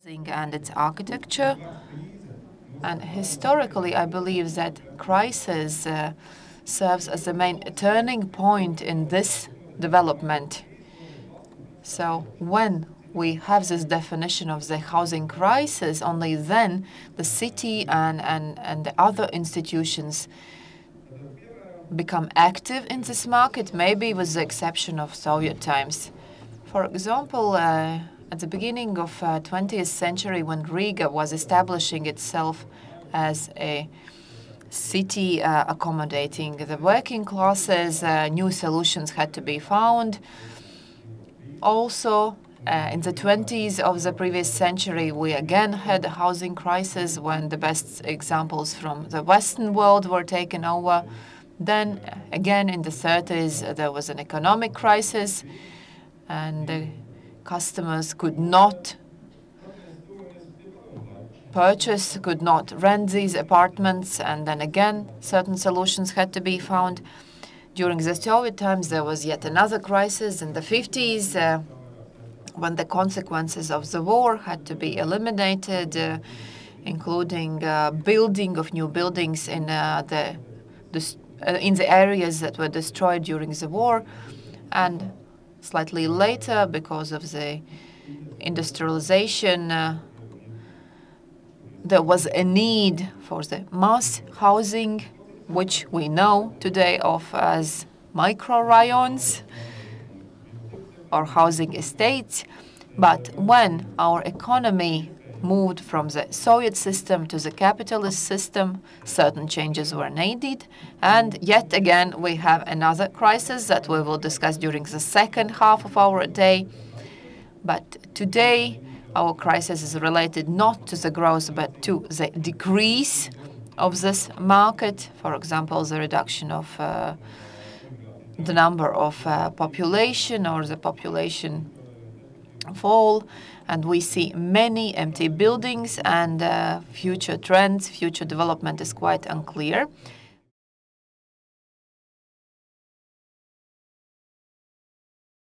And its architecture. And historically, I believe that crisis serves as the main turning point in this development. So when we have this definition of the housing crisis, only then the city and the other institutions become active in this market, maybe with the exception of Soviet times. For example, at the beginning of 20th century, when Riga was establishing itself as a city accommodating the working classes, new solutions had to be found. Also, in the 20s of the previous century, we again had a housing crisis when the best examples from the Western world were taken over. Then, again, in the 30s, there was an economic crisis, and the customers could not purchase, could not rent these apartments, and then again, certain solutions had to be found. During the Soviet times, there was yet another crisis in the 50s, when the consequences of the war had to be eliminated, including building of new buildings in the areas that were destroyed during the war. And slightly later, because of the industrialization, there was a need for the mass housing, which we know today of as micro-rayons or housing estates. But when our economy moved from the Soviet system to the capitalist system, certain changes were needed. And yet again, we have another crisis that we will discuss during the second half of our day. But today, our crisis is related not to the growth, but to the decrease of this market. For example, the reduction of the number of population or the population fall. And we see many empty buildings, and future trends, future development is quite unclear.